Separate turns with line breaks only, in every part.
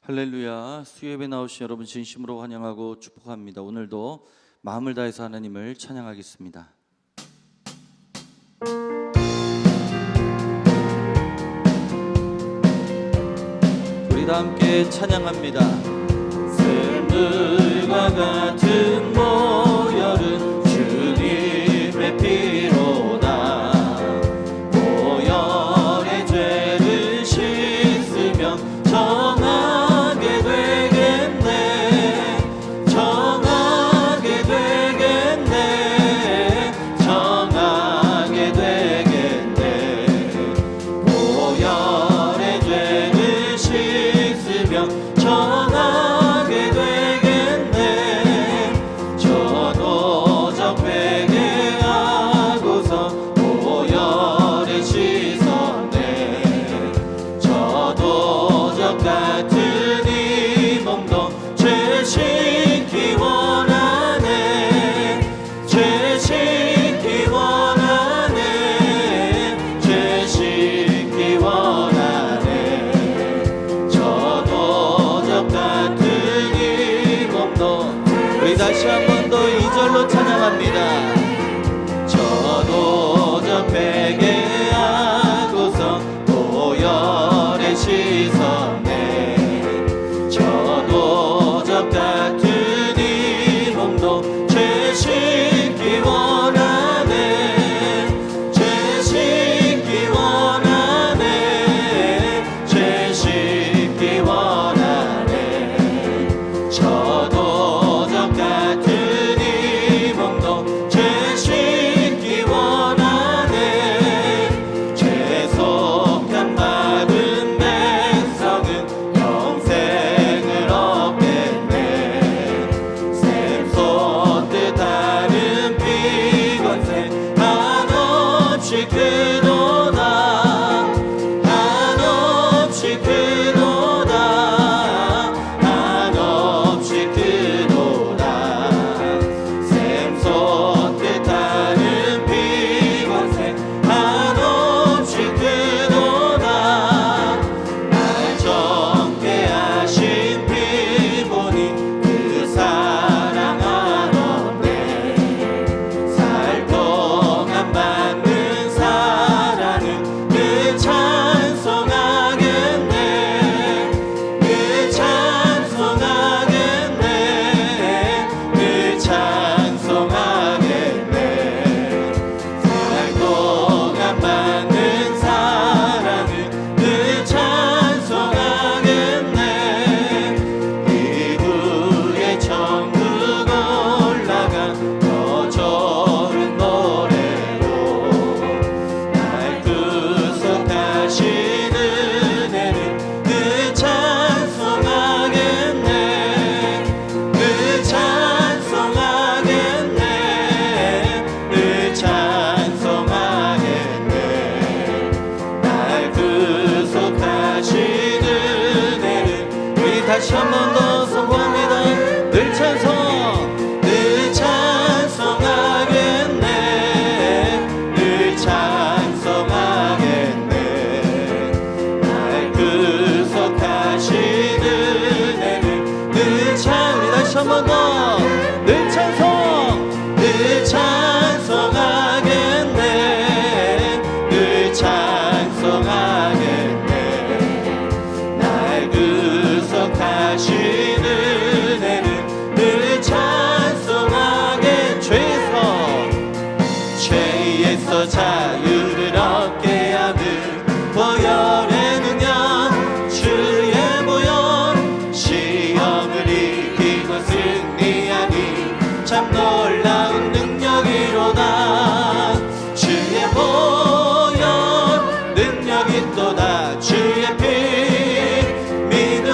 할렐루야. 수요예배 나오신 여러분 진심으로 환영하고 축복합니다. 오늘도 마음을 다해서 하나님을 찬양하겠습니다. 우리 다 함께 찬양합니다. 샘물과 같은 모열은 주님의 피로다. 모열의 죄를 씻으며 정하게 되겠네. 정하게 되겠네. 정하게 되겠네. 모열의 죄를 씻으며 정하게 되겠네. 저도적 회개하고서 모열을 씻었네. 저도적 같은 이 몸도 죄 씻기 원하네. 죄 씻기 원하네. 죄 씻기 원하네. 저도적 같은 이 몸도 우리 다시 한 번 더 2절로 찬양합니다. 저도적 회개하고서 모열에 씻었네. 저도적 같은 이 몸도 죄 씻기 원하네. 죄 씻기 원하네. 죄 씻기 원하네. 저도적 같은 이 몸도 죄 씻기 원하네. 죄 속한 마른 백성은 영생을 얻겠네. 샘솟듯 하는 피건새 한없이 크도다. 한없이 크도다. 한없이 크도다. 샘솟듯 하는 피건새 한없이 크도다. 날 정케 하신 피 보니 그 사랑 한없네. 살 동안 받는 사랑은 그 찬송하겠네. 그 찬송하겠네. 그 찬송하겠네. 살 동안 받는 사랑은 그 찬송하겠네. 이후에 천국 올라가 더 좋은 노래로 날 구속하신 은혜는 그 찬송하겠네. 그 찬송하겠네. 그 찬송하겠네. 날 구속하신 은혜는 우리 다시 한 번 더 선포합니다. 늘 찬송. 늘 찬송하겠네. 늘 찬송하겠네. 날 구속하신 은혜는 늘 찬. 우리 다시 한 번 더. 늘 찬송. 늘 찬송하겠네. 늘 찬송하겠네. 날 구속하신 은혜는 늘 찬송하게. 죄에서 자유를 얻게 하는 보혈의 능력. 주의 보혈 시험을 이기고 승리하니 참 놀라운 능력이로다. 주의 보혈 능력이 또다. 주의 피 믿음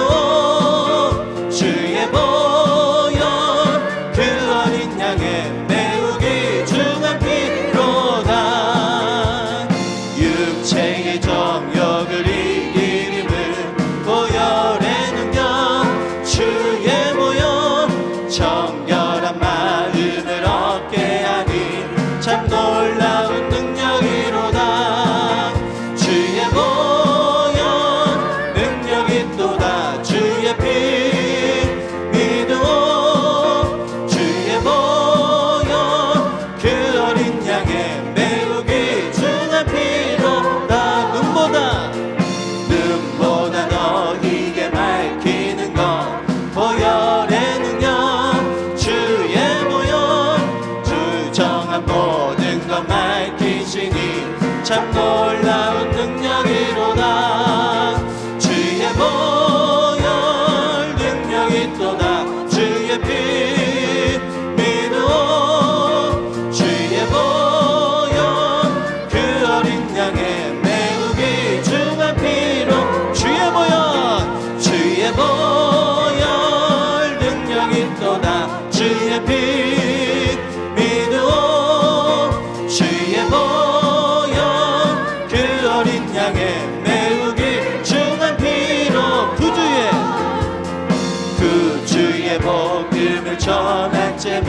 번째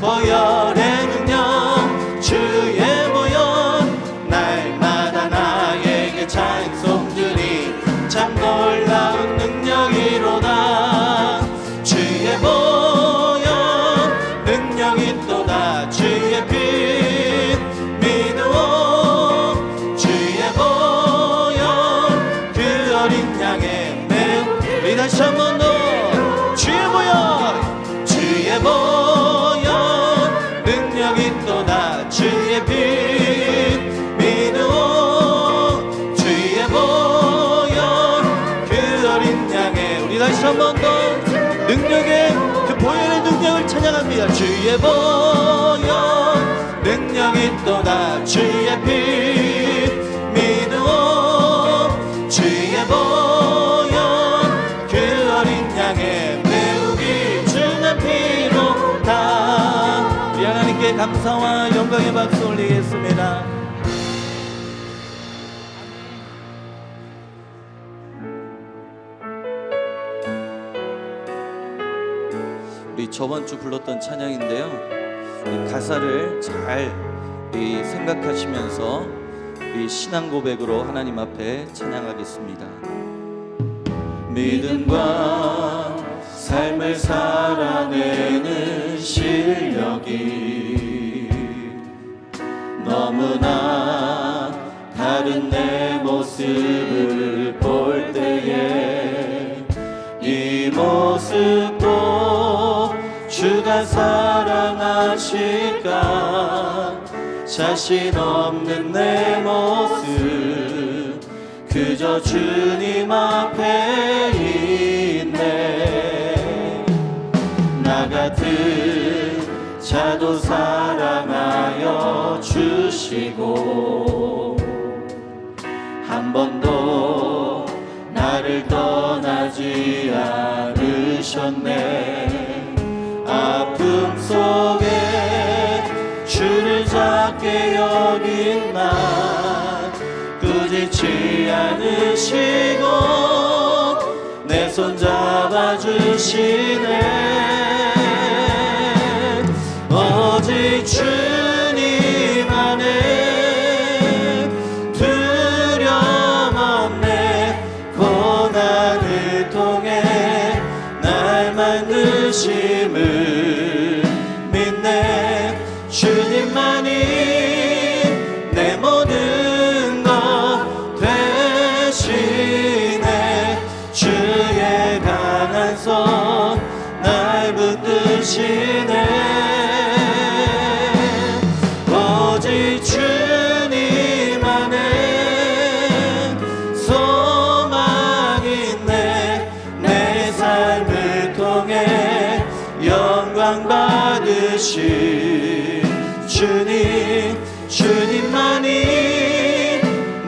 보혈의 능력 주의 보혈 날마다 나에게 찬송드리 참 놀라운 능력이로다 주의 보혈 능력이 또다 주의 피 믿어 주의 보혈 그 어린 양의 매우 우리 다시 한 번 더 주의 보혈 능력이 또다 주의 피 믿어 주의 보혈 그 어린 양의 우리 다시 한 번 더 능력의 그 보혈의 능력을 찬양합니다 주의 보혈 능력이 또다 주의 피 믿어 주의 보혈 그 어린 양의 매우 귀중한 피로다 우리 하나님께 감사와 영광의 박수 올리겠습니다. 우리 저번주 불렀던 찬양인데요 이 가사를 잘 생각하시면서 이 신앙 고백으로 하나님 앞에 찬양하겠습니다. 믿음과 삶을 살아내는 실력이 너무나 다른 내 모습을 볼 때에 이 모습도 주가 사랑하실까 자신 없는 내 모습 그저 주님 앞에 있네 나 같은 자도 사랑하여 주시고 한 번도 나를 떠나지 않으셨네 아픔 속에 주를 작게 여긴 나 꾸짖지 않으시고 내 손 잡아주시네 오직 주님 안에 두려움 없네 고난을 통해 날 만드심을 믿네 주님만이 내 모든 것 되시네 주의 강한 손 날 붙드시네 오직 주님 안에 소망 있네 내 삶을 통해 영광 받으신 주님만이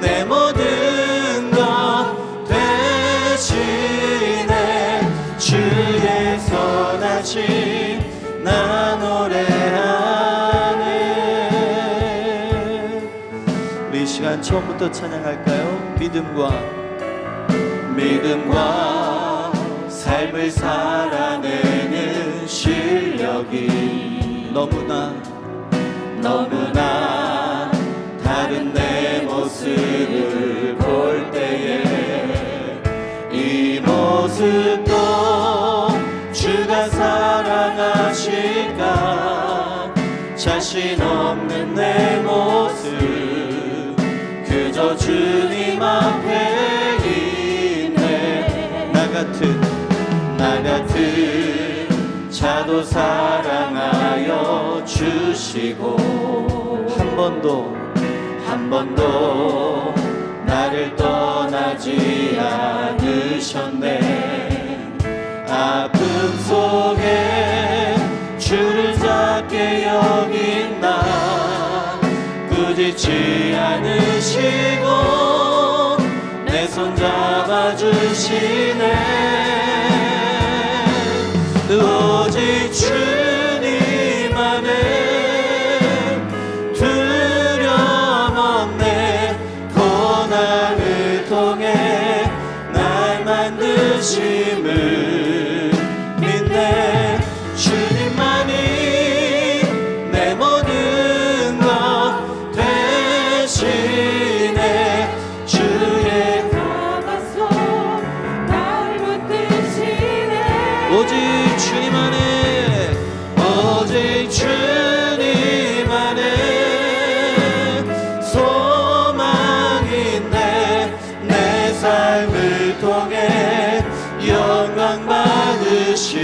내 모든 것 되시네 주의 선하심 나 노래하네 우리 이 시간 처음부터 찬양할까요? 믿음과 삶을 살아내는 실력이 너무나 다른 내 모습을 볼 때에 이 모습도 주가 사랑하실까 자신 없는 내 모습 그저 주님 앞에 있네 나 같은 자도 사랑하여 주시고 한 번도 나를 떠나지 않으셨네 아픔 속에 주를 작게 여긴 나 꾸짖지 않으시고 내 손 잡아주시네 오직 주님 안에 두려움 없네 고난을 통해 날 만드심을 믿네 주님만이 오직 주님 안에 오직 주님 안에 소망인데 내 삶을 통해 영광 받으신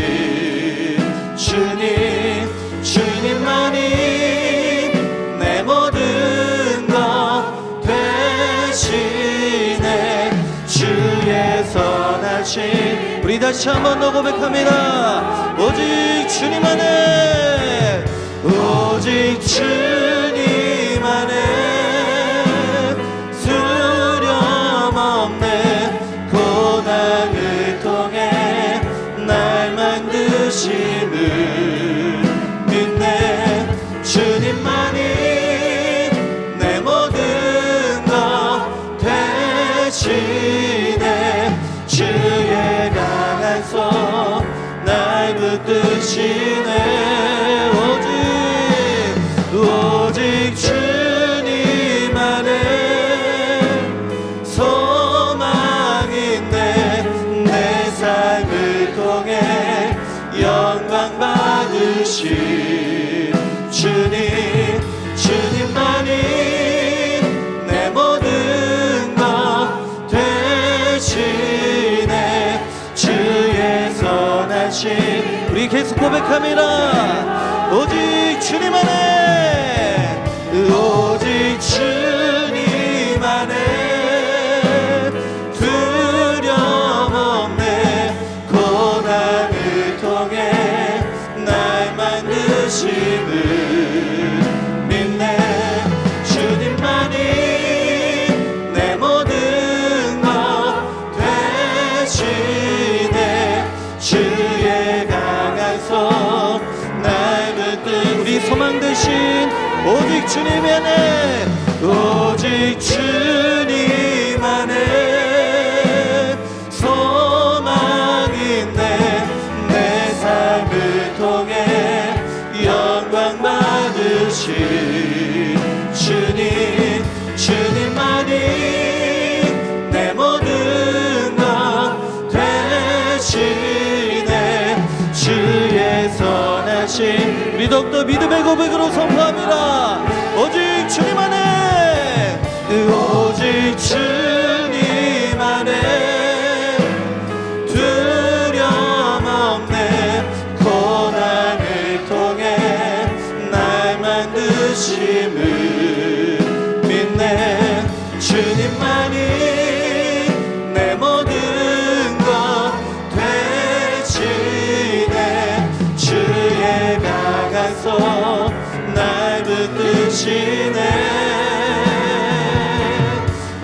주님만이 내 모든 것 되시네. 주의 선하신 우리 다시 한 번 더 고백합니다. 오직 주님 안에 오직 주님 안에 수렴없는 고난을 통해 날 만드심을 믿네. 주님만이 내 모든 것 되시네. 주의 강한 손 날 붙드시네. 오직 주님 안에 소망인데 내 삶을 통해 영광 받으신 주님만이 내 모든 것 되시네. 주의 선하신 우리 계속 고백합니다. 오직 주님 안에 오직 주님 안에 두려움없네 고난을 통해 날 만드심을 믿네. 주님만이 내 모든 것 되시네. 주의 강한 손 날 붙든 우리 소망 되신 오직 주님 안에 오직 주님 안에 소망인데 내 삶을 통해 영광 받으신 주님만이 내 모든 것 되시네. 주의 선하신 우리 더욱더 믿음의 고백으로 선포합니다. 오직 주님 안에 오직 주님 안에 두려움 없네 고난을 통해 날 만드심을 믿네. 주님만이 내 모든 것 되시네. 주의 강한 손 날 붙드시네.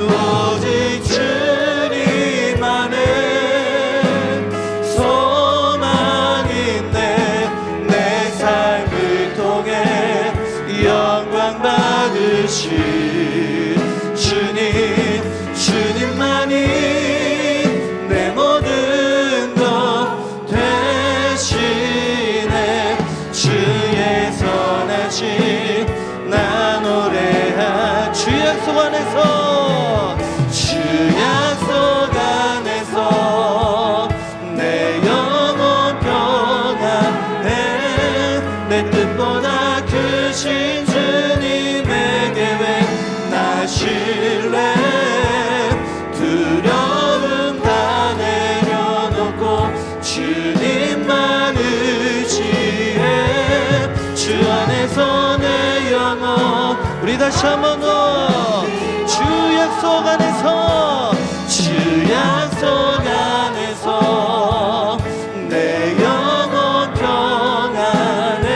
오직 주님 안에 소망인데 내 삶을 통해 영광 받으신 주님만이 내 모든 것 되시네. 주의 선하신 나 노래한 주 약속 안에서 주 약속 안에서 내 영혼 평안해. 내 뜻보다 크신 주님의 계획 나 신뢰. 두려움 다 내려놓고 주님만 의지해. 주 안에서 내 영혼 우리 다시 한 번 더 주 약속 안에서 주 약속 안에서 내 영혼 평안해.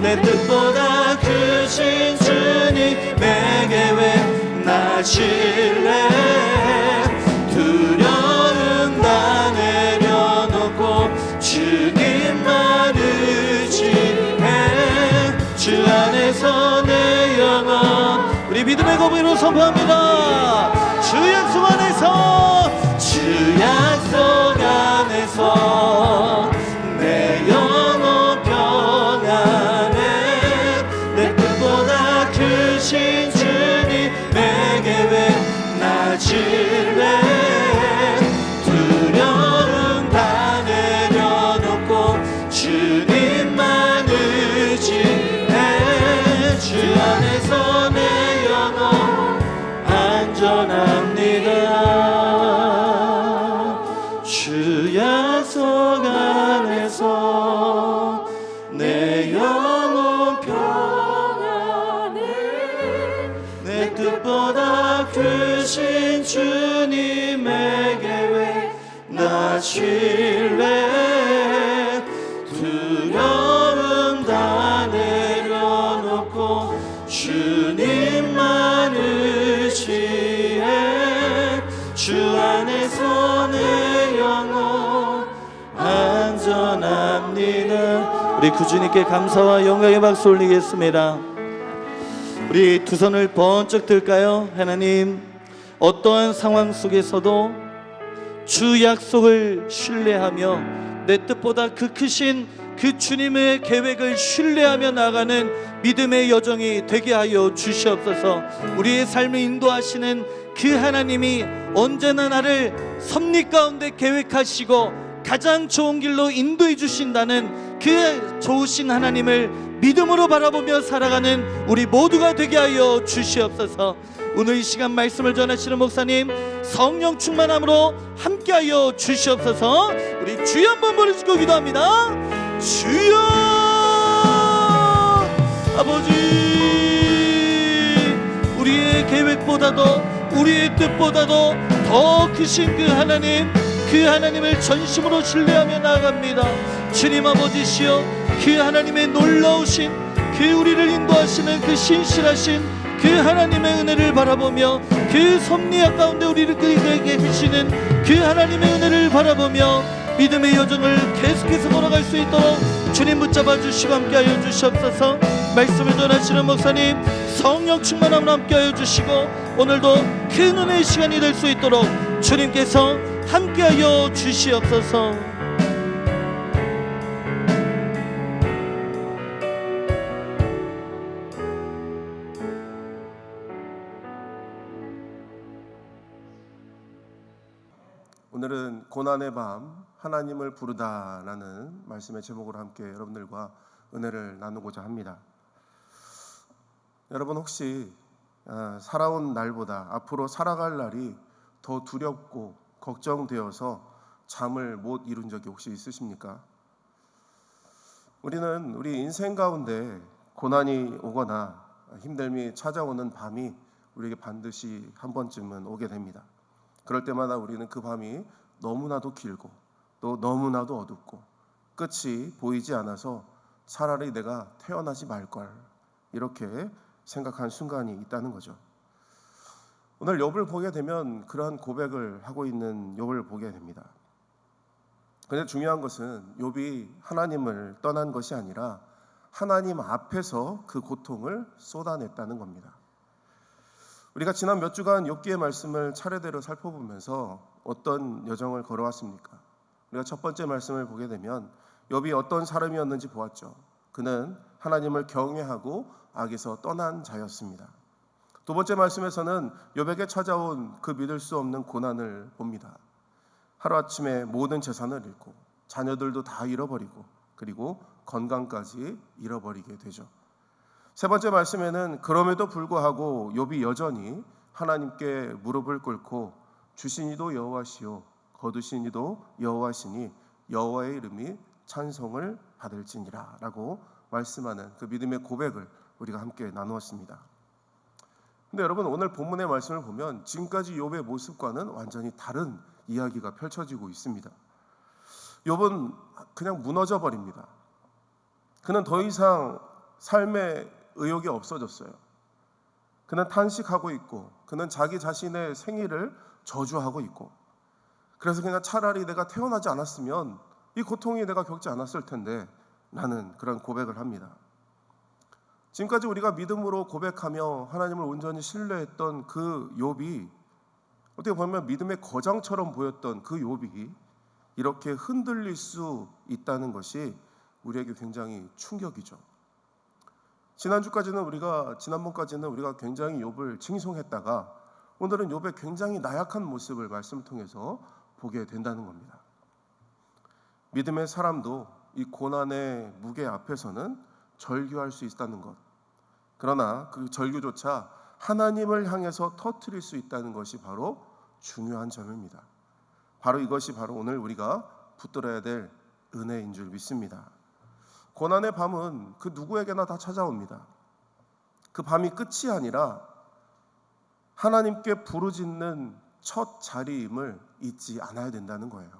내 뜻보다 크신 주님의 계획 나 신뢰. 두려움 다 내려놓고 주님만 의지해. 주 안에서 내 영혼 우리 믿음의 고백으로 선포합니다. 주 약속 안에서 주 약속 안에서 내 영혼 평안해. 내 뜻보다 크신 주님의 계획 나 신뢰. 두려움 다 내려 신뢰 두려움 다 내려놓고 주님만 의지해 주 안에서 내 영혼 안전합니다. 우리 구주님께 감사와 영광의 박수 올리겠습니다. 우리 두 손을 번쩍 들까요? 하나님, 어떠한 상황 속에서도 주 약속을 신뢰하며 내 뜻보다 그 크신 그 주님의 계획을 신뢰하며 나가는 믿음의 여정이 되게 하여 주시옵소서. 우리의 삶을 인도하시는 그 하나님이 언제나 나를 섭리 가운데 계획하시고 가장 좋은 길로 인도해 주신다는 그 좋으신 하나님을 믿음으로 바라보며 살아가는 우리 모두가 되게 하여 주시옵소서. 오늘 이 시간 말씀을 전하시는 목사님 성령 충만함으로 함께하여 주시옵소서. 우리 주여 한번 부르시고 기도합니다. 주여 아버지, 우리의 계획보다도 우리의 뜻보다도 더 크신 그 하나님, 그 하나님을 전심으로 신뢰하며 나아갑니다. 주님 아버지시여, 그 하나님의 놀라우신 그 우리를 인도하시는 그 신실하신 그 하나님의 은혜를 바라보며 그 섭리학 가운데 우리를 끌게 계시는 그 하나님의 은혜를 바라보며 믿음의 여정을 계속해서 걸어갈 수 있도록 주님 붙잡아 주시고 함께하여 주시옵소서. 말씀을 전하시는 목사님 성령 충만함으로 함께하여 주시고 오늘도 큰 은혜의 시간이 될 수 있도록 주님께서 함께하여 주시옵소서.
오늘은 고난의 밤 하나님을 부르다라는 말씀의 제목으로 함께 여러분들과 은혜를 나누고자 합니다. 여러분 혹시 살아온 날보다 앞으로 살아갈 날이 더 두렵고 걱정되어서 잠을 못 이룬 적이 혹시 있으십니까? 우리는 우리 인생 가운데 고난이 오거나 힘듦이 찾아오는 밤이 우리에게 반드시 한 번쯤은 오게 됩니다. 그럴 때마다 우리는 그 밤이 너무나도 길고 또 너무나도 어둡고 끝이 보이지 않아서 차라리 내가 태어나지 말걸 이렇게 생각한 순간이 있다는 거죠. 오늘 욥을 보게 되면 그러한 고백을 하고 있는 욥을 보게 됩니다. 그런데 중요한 것은 욥이 하나님을 떠난 것이 아니라 하나님 앞에서 그 고통을 쏟아냈다는 겁니다. 우리가 지난 몇 주간 욥기의 말씀을 차례대로 살펴보면서 어떤 여정을 걸어왔습니까? 우리가 첫 번째 말씀을 보게 되면 욥이 어떤 사람이었는지 보았죠. 그는 하나님을 경외하고 악에서 떠난 자였습니다. 두 번째 말씀에서는 욥에게 찾아온 그 믿을 수 없는 고난을 봅니다. 하루아침에 모든 재산을 잃고 자녀들도 다 잃어버리고 그리고 건강까지 잃어버리게 되죠. 세 번째 말씀에는 그럼에도 불구하고 욥이 여전히 하나님께 무릎을 꿇고 주신 이도 여호와시요 거두신 이도 여호와시니 여호와의 이름이 찬송을 받을지니라 라고 말씀하는 그 믿음의 고백을 우리가 함께 나누었습니다. 근데 여러분 오늘 본문의 말씀을 보면 지금까지 욥의 모습과는 완전히 다른 이야기가 펼쳐지고 있습니다. 욥은 그냥 무너져 버립니다. 그는 더 이상 삶의 의욕이 없어졌어요. 그는 탄식하고 있고 그는 자기 자신의 생일을 저주하고 있고 그래서 그냥 차라리 내가 태어나지 않았으면 이 고통이 내가 겪지 않았을 텐데 라는 그런 고백을 합니다. 지금까지 우리가 믿음으로 고백하며 하나님을 온전히 신뢰했던 그 욥이 어떻게 보면 믿음의 거장처럼 보였던 그 욥이 이렇게 흔들릴 수 있다는 것이 우리에게 굉장히 충격이죠. 지난번까지는 우리가 굉장히 욥을 칭송했다가 오늘은 욥의 굉장히 나약한 모습을 말씀을 통해서 보게 된다는 겁니다. 믿음의 사람도 이 고난의 무게 앞에서는 절규할 수 있다는 것. 그러나 그 절규조차 하나님을 향해서 터뜨릴 수 있다는 것이 바로 중요한 점입니다. 바로 이것이 바로 오늘 우리가 붙들어야 될 은혜인 줄 믿습니다. 고난의 밤은 그 누구에게나 다 찾아옵니다. 그 밤이 끝이 아니라 하나님께 부르짖는 첫 자리임을 잊지 않아야 된다는 거예요.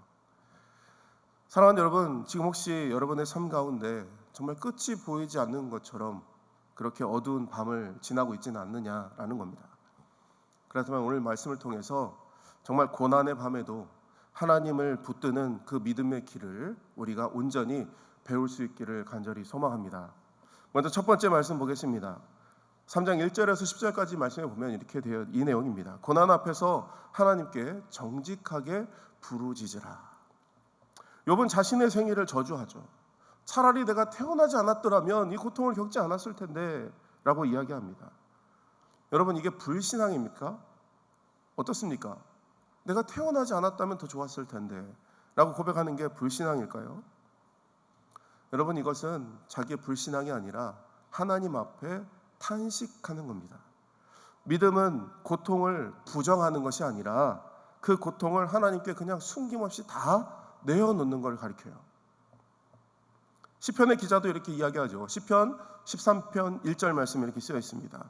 사랑하는 여러분, 지금 혹시 여러분의 삶 가운데 정말 끝이 보이지 않는 것처럼 그렇게 어두운 밤을 지나고 있지는 않느냐라는 겁니다. 그렇다면 오늘 말씀을 통해서 정말 고난의 밤에도 하나님을 붙드는 그 믿음의 길을 우리가 온전히 배울 수 있기를 간절히 소망합니다. 먼저 첫 번째 말씀 보겠습니다. 3장 1절에서 10절까지 말씀에 보면 이렇게 되어 이 내용입니다. 고난 앞에서 하나님께 정직하게 부르짖으라. 욥은 자신의 생애를 저주하죠. 차라리 내가 태어나지 않았더라면 이 고통을 겪지 않았을 텐데 라고 이야기합니다. 여러분, 이게 불신앙입니까? 어떻습니까? 내가 태어나지 않았다면 더 좋았을 텐데 라고 고백하는 게 불신앙일까요? 여러분, 이것은 자기의 불신앙이 아니라 하나님 앞에 탄식하는 겁니다. 믿음은 고통을 부정하는 것이 아니라 그 고통을 하나님께 그냥 숨김없이 다 내어놓는 걸 가리켜요. 시편의 기자도 이렇게 이야기하죠. 시편 13편 1절 말씀에 이렇게 쓰여 있습니다.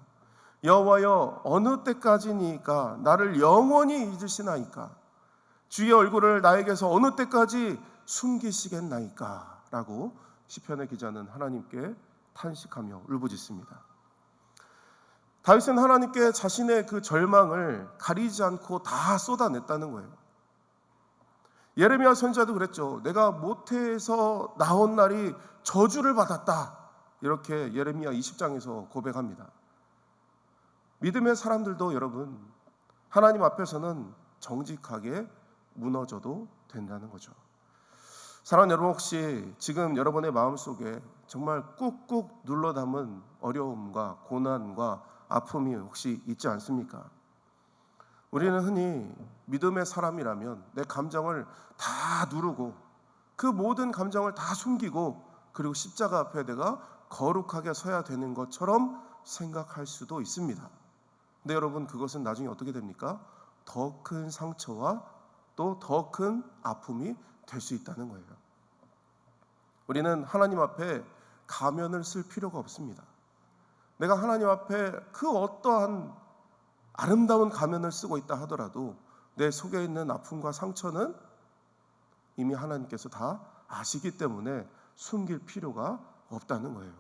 여호와여, 어느 때까지니까 나를 영원히 잊으시나이까? 주의 얼굴을 나에게서 어느 때까지 숨기시겠나이까? 라고 시편의 기자는 하나님께 탄식하며 울부짖습니다. 다윗은 하나님께 자신의 그 절망을 가리지 않고 다 쏟아냈다는 거예요. 예레미야 선지자도 그랬죠. 내가 모태에서 나온 날이 저주를 받았다. 이렇게 예레미야 20장에서 고백합니다. 믿음의 사람들도 여러분, 하나님 앞에서는 정직하게 무너져도 된다는 거죠. 사랑하는 여러분, 혹시 지금 여러분의 마음속에 정말 꾹꾹 눌러 담은 어려움과 고난과 아픔이 혹시 있지 않습니까? 우리는 흔히 믿음의 사람이라면 내 감정을 다 누르고 그 모든 감정을 다 숨기고 그리고 십자가 앞에 내가 거룩하게 서야 되는 것처럼 생각할 수도 있습니다. 근데 여러분, 그것은 나중에 어떻게 됩니까? 더 큰 상처와 또 더 큰 아픔이 될 수 있다는 거예요. 우리는 하나님 앞에 가면을 쓸 필요가 없습니다. 내가 하나님 앞에 그 어떠한 아름다운 가면을 쓰고 있다 하더라도 내 속에 있는 아픔과 상처는 이미 하나님께서 다 아시기 때문에 숨길 필요가 없다는 거예요.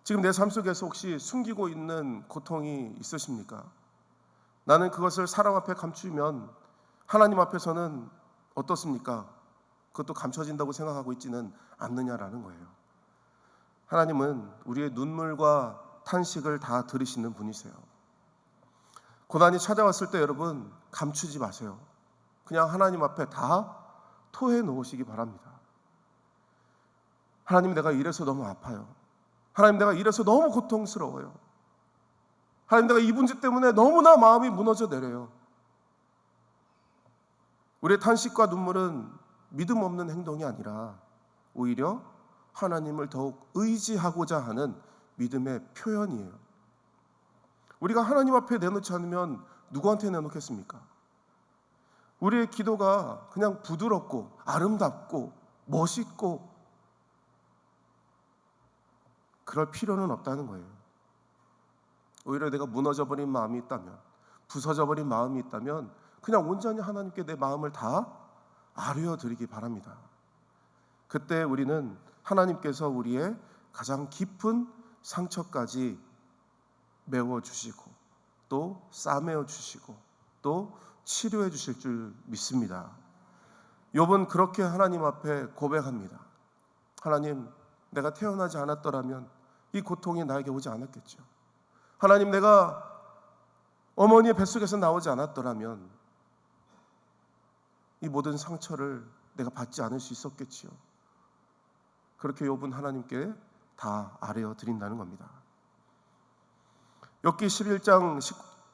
지금 내 삶 속에서 혹시 숨기고 있는 고통이 있으십니까? 나는 그것을 사람 앞에 감추면 하나님 앞에서는 어떻습니까? 그것도 감춰진다고 생각하고 있지는 않느냐라는 거예요. 하나님은 우리의 눈물과 탄식을 다 들으시는 분이세요. 고난이 찾아왔을 때 여러분, 감추지 마세요. 그냥 하나님 앞에 다 토해 놓으시기 바랍니다. 하나님, 내가 이래서 너무 아파요. 하나님, 내가 이래서 너무 고통스러워요. 하나님, 내가 이 문제 때문에 너무나 마음이 무너져 내려요. 우리의 탄식과 눈물은 믿음 없는 행동이 아니라 오히려 하나님을 더욱 의지하고자 하는 믿음의 표현이에요. 우리가 하나님 앞에 내놓지 않으면 누구한테 내놓겠습니까? 우리의 기도가 그냥 부드럽고 아름답고 멋있고 그럴 필요는 없다는 거예요. 오히려 내가 무너져버린 마음이 있다면, 부서져버린 마음이 있다면 그냥 온전히 하나님께 내 마음을 다 아뢰어드리기 바랍니다. 그때 우리는 하나님께서 우리의 가장 깊은 상처까지 메워주시고 또 싸매어 주시고 또 치료해 주실 줄 믿습니다. 욥은 그렇게 하나님 앞에 고백합니다. 하나님, 내가 태어나지 않았더라면 이 고통이 나에게 오지 않았겠죠. 하나님, 내가 어머니의 뱃속에서 나오지 않았더라면 이 모든 상처를 내가 받지 않을 수 있었겠지요. 그렇게 욥은 하나님께 다 아뢰어 드린다는 겁니다. 욥기 11장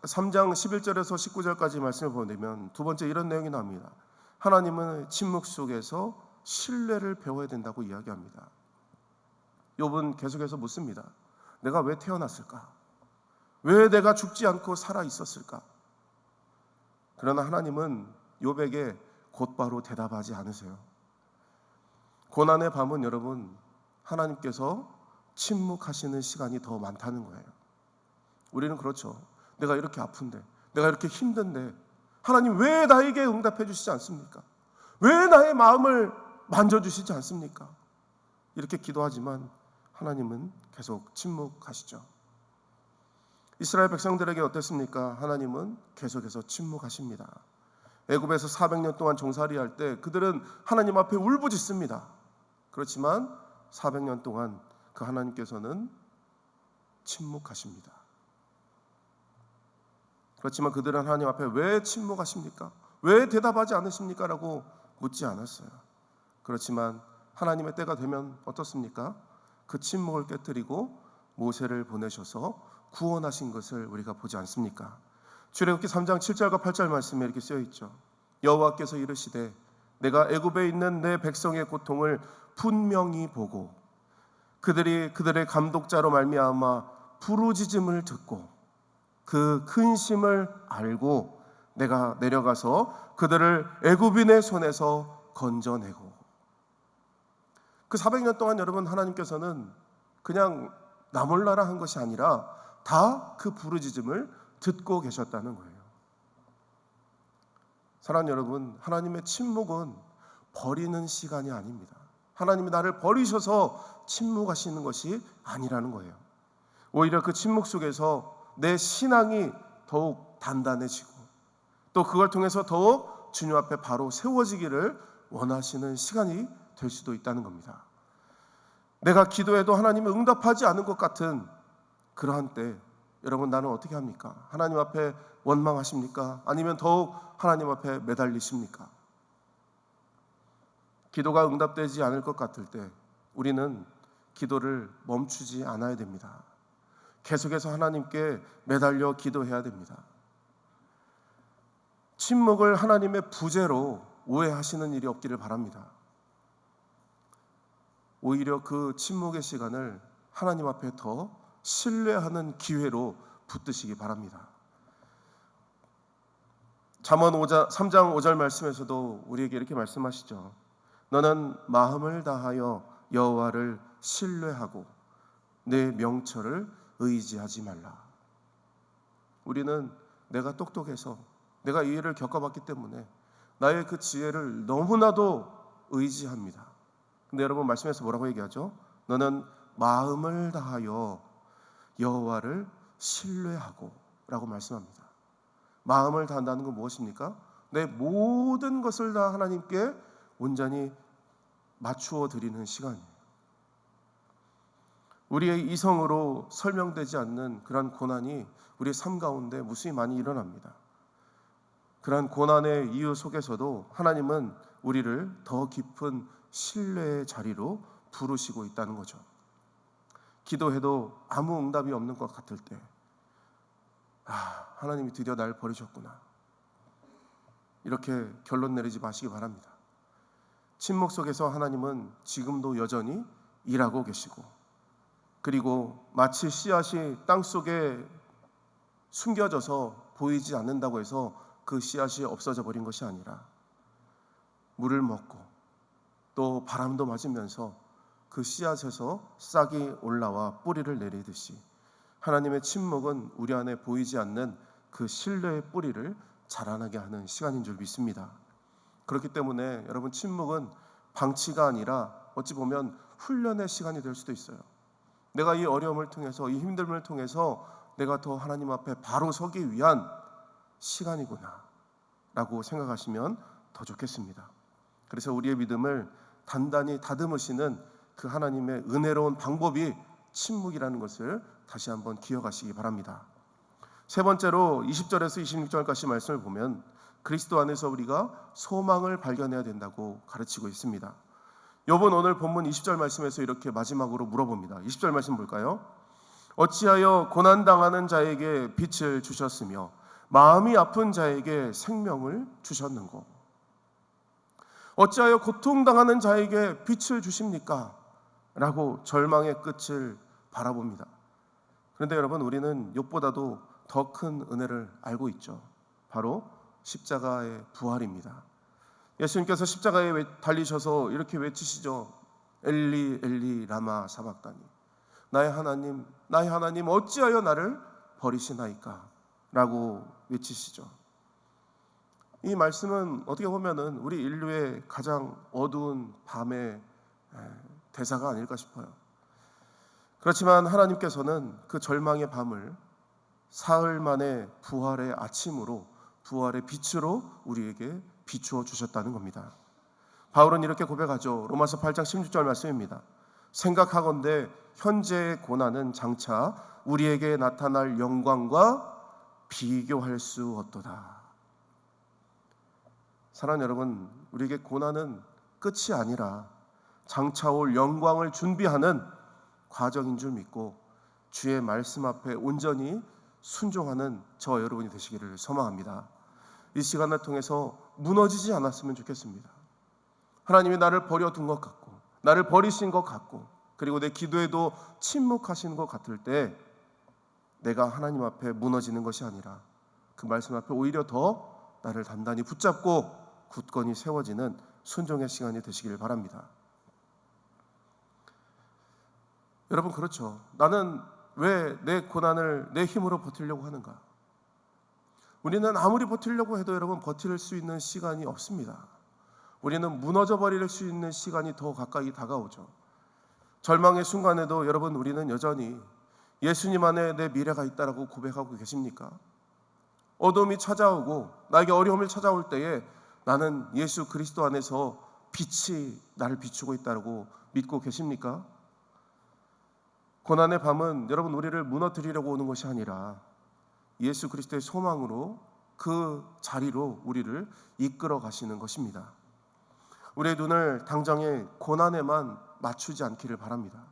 3장 11절에서 19절까지 말씀을 보내면 두 번째 이런 내용이 나옵니다. 하나님은 침묵 속에서 신뢰를 배워야 된다고 이야기합니다. 욥은 계속해서 묻습니다. 내가 왜 태어났을까? 왜 내가 죽지 않고 살아 있었을까? 그러나 하나님은 욥에게 곧바로 대답하지 않으세요. 고난의 밤은 여러분, 하나님께서 침묵하시는 시간이 더 많다는 거예요. 우리는 그렇죠. 내가 이렇게 아픈데, 내가 이렇게 힘든데 하나님 왜 나에게 응답해 주시지 않습니까? 왜 나의 마음을 만져주시지 않습니까? 이렇게 기도하지만 하나님은 계속 침묵하시죠. 이스라엘 백성들에게 어땠습니까? 하나님은 계속해서 침묵하십니다. 애굽에서 400년 동안 종살이할 때 그들은 하나님 앞에 울부짖습니다. 그렇지만 400년 동안 그 하나님께서는 침묵하십니다. 그렇지만 그들은 하나님 앞에 왜 침묵하십니까? 왜 대답하지 않으십니까? 라고 묻지 않았어요. 그렇지만 하나님의 때가 되면 어떻습니까? 그 침묵을 깨뜨리고 모세를 보내셔서 구원하신 것을 우리가 보지 않습니까? 출애굽기 3장 7절과 8절 말씀에 이렇게 쓰여 있죠. 여호와께서 이르시되 내가 애굽에 있는 내 백성의 고통을 분명히 보고 그들이 그들의 감독자로 말미암아 부르짖음을 듣고 그 근심을 알고 내가 내려가서 그들을 애굽인의 손에서 건져내고. 그 400년 동안 여러분, 하나님께서는 그냥 나 몰라라 한 것이 아니라 다 그 부르짖음을 듣고 계셨다는 거예요. 사랑하는 여러분, 하나님의 침묵은 버리는 시간이 아닙니다. 하나님이 나를 버리셔서 침묵하시는 것이 아니라는 거예요. 오히려 그 침묵 속에서 내 신앙이 더욱 단단해지고 또 그걸 통해서 더욱 주님 앞에 바로 세워지기를 원하시는 시간이 될 수도 있다는 겁니다. 내가 기도해도 하나님이 응답하지 않은 것 같은 그러한 때 여러분, 나는 어떻게 합니까? 하나님 앞에 원망하십니까? 아니면 더욱 하나님 앞에 매달리십니까? 기도가 응답되지 않을 것 같을 때 우리는 기도를 멈추지 않아야 됩니다. 계속해서 하나님께 매달려 기도해야 됩니다. 침묵을 하나님의 부재로 오해하시는 일이 없기를 바랍니다. 오히려 그 침묵의 시간을 하나님 앞에 더 신뢰하는 기회로 붙드시기 바랍니다. 잠언 3장 5절 말씀에서도 우리에게 이렇게 말씀하시죠. 너는 마음을 다하여 여호와를 신뢰하고 내 명철을 의지하지 말라. 우리는 내가 똑똑해서 내가 이 일을 겪어봤기 때문에 나의 그 지혜를 너무나도 의지합니다. 근데 여러분, 말씀에서 뭐라고 얘기하죠? 너는 마음을 다하여 여호와를 신뢰하고 라고 말씀합니다. 마음을 다한다는 건 무엇입니까? 내 모든 것을 다 하나님께 온전히 맞추어 드리는 시간이에요. 우리의 이성으로 설명되지 않는 그런 고난이 우리의 삶 가운데 무수히 많이 일어납니다. 그런 고난의 이유 속에서도 하나님은 우리를 더 깊은 신뢰의 자리로 부르시고 있다는 거죠. 기도해도 아무 응답이 없는 것 같을 때, 하나님이 드디어 날 버리셨구나, 이렇게 결론 내리지 마시기 바랍니다. 침묵 속에서 하나님은 지금도 여전히 일하고 계시고, 그리고 마치 씨앗이 땅속에 숨겨져서 보이지 않는다고 해서 그 씨앗이 없어져 버린 것이 아니라 물을 먹고 또 바람도 맞으면서 그 씨앗에서 싹이 올라와 뿌리를 내리듯이 하나님의 침묵은 우리 안에 보이지 않는 그 신뢰의 뿌리를 자라나게 하는 시간인 줄 믿습니다. 그렇기 때문에 여러분, 침묵은 방치가 아니라 어찌 보면 훈련의 시간이 될 수도 있어요. 내가 이 어려움을 통해서, 이 힘듦을 통해서 내가 더 하나님 앞에 바로 서기 위한 시간이구나 라고 생각하시면 더 좋겠습니다. 그래서 우리의 믿음을 단단히 다듬으시는 그 하나님의 은혜로운 방법이 침묵이라는 것을 다시 한번 기억하시기 바랍니다. 세 번째로 20절에서 26절까지 말씀을 보면 그리스도 안에서 우리가 소망을 발견해야 된다고 가르치고 있습니다. 욥은 오늘 본문 20절 말씀에서 이렇게 마지막으로 물어봅니다. 20절 말씀 볼까요? 어찌하여 고난당하는 자에게 빛을 주셨으며 마음이 아픈 자에게 생명을 주셨는고? 어찌하여 고통당하는 자에게 빛을 주십니까? 라고 절망의 끝을 바라봅니다. 그런데 여러분, 우리는 욥보다도 더 큰 은혜를 알고 있죠. 바로 십자가의 부활입니다. 예수님께서 십자가에 달리셔서 이렇게 외치시죠. 엘리 엘리 라마 사박다니, 나의 하나님 나의 하나님 어찌하여 나를 버리시나이까 라고 외치시죠. 이 말씀은 어떻게 보면은 우리 인류의 가장 어두운 밤의 대사가 아닐까 싶어요. 그렇지만 하나님께서는 그 절망의 밤을 사흘 만에 부활의 아침으로, 부활의 빛으로 우리에게 비추어 주셨다는 겁니다. 바울은 이렇게 고백하죠. 로마서 8장 16절 말씀입니다. 생각하건대 현재의 고난은 장차 우리에게 나타날 영광과 비교할 수 없도다. 사랑하는 여러분, 우리에게 고난은 끝이 아니라 장차 올 영광을 준비하는 과정인 줄 믿고 주의 말씀 앞에 온전히 순종하는 저 여러분이 되시기를 소망합니다. 이 시간을 통해서 무너지지 않았으면 좋겠습니다. 하나님이 나를 버려둔 것 같고, 나를 버리신 것 같고, 그리고 내 기도에도 침묵하시는 것 같을 때 내가 하나님 앞에 무너지는 것이 아니라 그 말씀 앞에 오히려 더 나를 단단히 붙잡고 굳건히 세워지는 순종의 시간이 되시길 바랍니다. 여러분, 그렇죠. 나는 왜 내 고난을 내 힘으로 버티려고 하는가? 우리는 아무리 버티려고 해도 여러분 버틸 수 있는 시간이 없습니다. 우리는 무너져 버릴 수 있는 시간이 더 가까이 다가오죠. 절망의 순간에도 여러분 우리는 여전히 예수님 안에 내 미래가 있다라고 고백하고 계십니까? 어둠이 찾아오고 나에게 어려움이 찾아올 때에 나는 예수 그리스도 안에서 빛이 나를 비추고 있다고 믿고 계십니까? 고난의 밤은 여러분 우리를 무너뜨리려고 오는 것이 아니라 예수 그리스도의 소망으로 그 자리로 우리를 이끌어 가시는 것입니다. 우리의 눈을 당장의 고난에만 맞추지 않기를 바랍니다.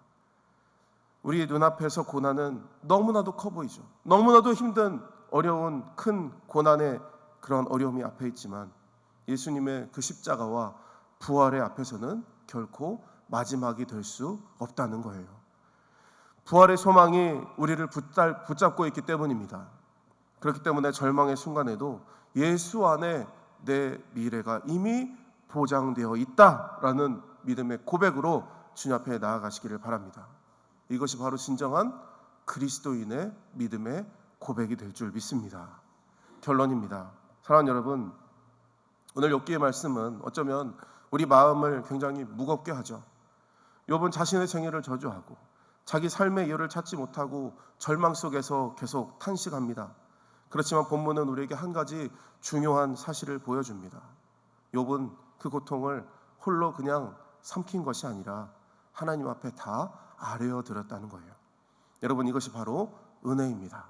우리의 눈앞에서 고난은 너무나도 커 보이죠. 너무나도 힘든 어려운 큰 고난의 그런 어려움이 앞에 있지만 예수님의 그 십자가와 부활의 앞에서는 결코 마지막이 될 수 없다는 거예요. 부활의 소망이 우리를 붙잡고 있기 때문입니다. 그렇기 때문에 절망의 순간에도 예수 안에 내 미래가 이미 보장되어 있다라는 믿음의 고백으로 주님 앞에 나아가시기를 바랍니다. 이것이 바로 진정한 그리스도인의 믿음의 고백이 될 줄 믿습니다. 결론입니다. 사랑하는 여러분, 오늘 욥기의 말씀은 어쩌면 우리 마음을 굉장히 무겁게 하죠. 욥은 자신의 생애를 저주하고 자기 삶의 이유를 찾지 못하고 절망 속에서 계속 탄식합니다. 그렇지만 본문은 우리에게 한 가지 중요한 사실을 보여줍니다. 욥은 그 고통을 홀로 그냥 삼킨 것이 아니라 하나님 앞에 다 아뢰어드렸다는 거예요. 여러분, 이것이 바로 은혜입니다.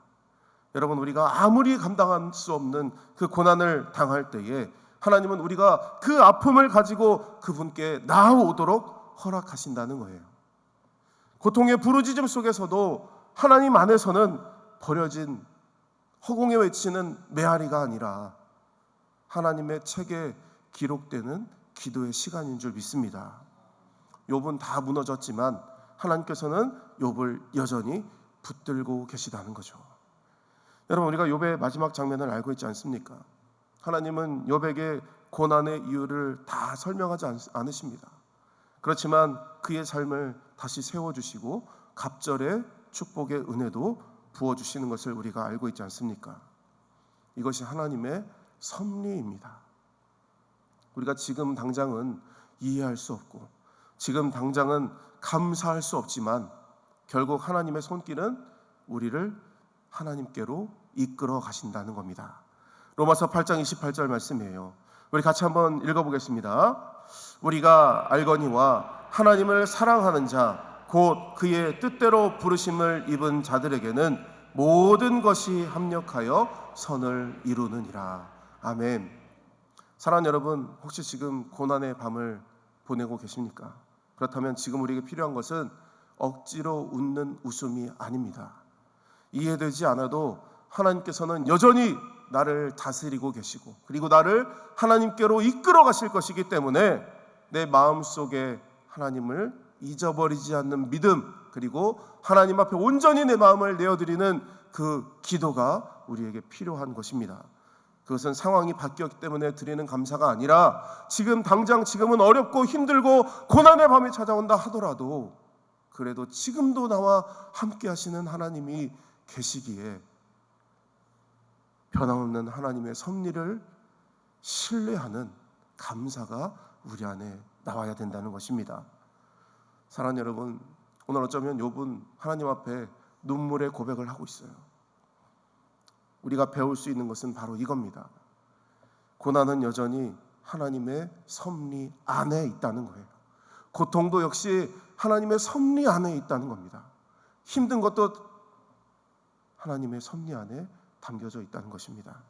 여러분, 우리가 아무리 감당할 수 없는 그 고난을 당할 때에 하나님은 우리가 그 아픔을 가지고 그분께 나아오도록 허락하신다는 거예요. 고통의 부르짖음 속에서도 하나님 안에서는 버려진 허공에 외치는 메아리가 아니라 하나님의 책에 기록되는 기도의 시간인 줄 믿습니다. 욥은 다 무너졌지만 하나님께서는 욥을 여전히 붙들고 계시다는 거죠. 여러분, 우리가 욥의 마지막 장면을 알고 있지 않습니까? 하나님은 욥에게 고난의 이유를 다 설명하지 않으십니다. 그렇지만 그의 삶을 다시 세워주시고 갑절의 축복의 은혜도 부어주시는 것을 우리가 알고 있지 않습니까? 이것이 하나님의 섭리입니다. 우리가 지금 당장은 이해할 수 없고 지금 당장은 감사할 수 없지만 결국 하나님의 손길은 우리를 하나님께로 이끌어 가신다는 겁니다. 로마서 8장 28절 말씀이에요. 우리 같이 한번 읽어보겠습니다. 우리가 알거니와 하나님을 사랑하는 자 곧 그의 뜻대로 부르심을 입은 자들에게는 모든 것이 합력하여 선을 이루느니라. 아멘. 사랑하는 여러분, 혹시 지금 고난의 밤을 보내고 계십니까? 그렇다면 지금 우리에게 필요한 것은 억지로 웃는 웃음이 아닙니다. 이해되지 않아도 하나님께서는 여전히 나를 다스리고 계시고 그리고 나를 하나님께로 이끌어 가실 것이기 때문에 내 마음속에 하나님을 잊어버리지 않는 믿음, 그리고 하나님 앞에 온전히 내 마음을 내어드리는 그 기도가 우리에게 필요한 것입니다. 그것은 상황이 바뀌었기 때문에 드리는 감사가 아니라 지금 당장 지금은 어렵고 힘들고 고난의 밤이 찾아온다 하더라도 그래도 지금도 나와 함께 하시는 하나님이 계시기에 변함없는 하나님의 섭리를 신뢰하는 감사가 우리 안에 나와야 된다는 것입니다. 사랑하는 여러분, 오늘 어쩌면 욥은 하나님 앞에 눈물의 고백을 하고 있어요. 우리가 배울 수 있는 것은 바로 이겁니다. 고난은 여전히 하나님의 섭리 안에 있다는 거예요. 고통도 역시 하나님의 섭리 안에 있다는 겁니다. 힘든 것도 하나님의 섭리 안에 담겨져 있다는 것입니다.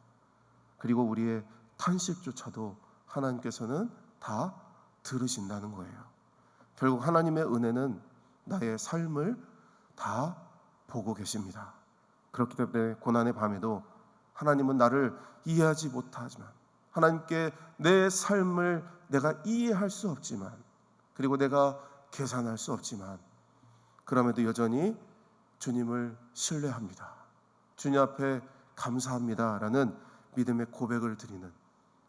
그리고 우리의 탄식조차도 하나님께서는 다 들으신다는 거예요. 결국 하나님의 은혜는 나의 삶을 다 보고 계십니다. 그렇기 때문에 고난의 밤에도 하나님은 나를 이해하지 못하지만, 하나님께 내 삶을 내가 이해할 수 없지만, 그리고 내가 계산할 수 없지만, 그럼에도 여전히 주님을 신뢰합니다. 주님 앞에 감사합니다라는 믿음의 고백을 드리는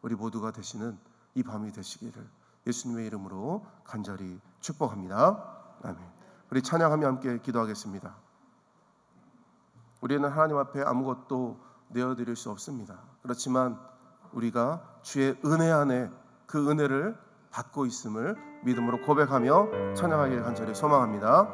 우리 모두가 되시는 이 밤이 되시기를 예수님의 이름으로 간절히 축복합니다. 아멘. 우리 찬양하며 함께 기도하겠습니다. 우리는 하나님 앞에 아무것도 내어드릴 수 없습니다. 그렇지만 우리가 주의 은혜 안에 그 은혜를 받고 있음을 믿음으로 고백하며 찬양하기를 간절히 소망합니다.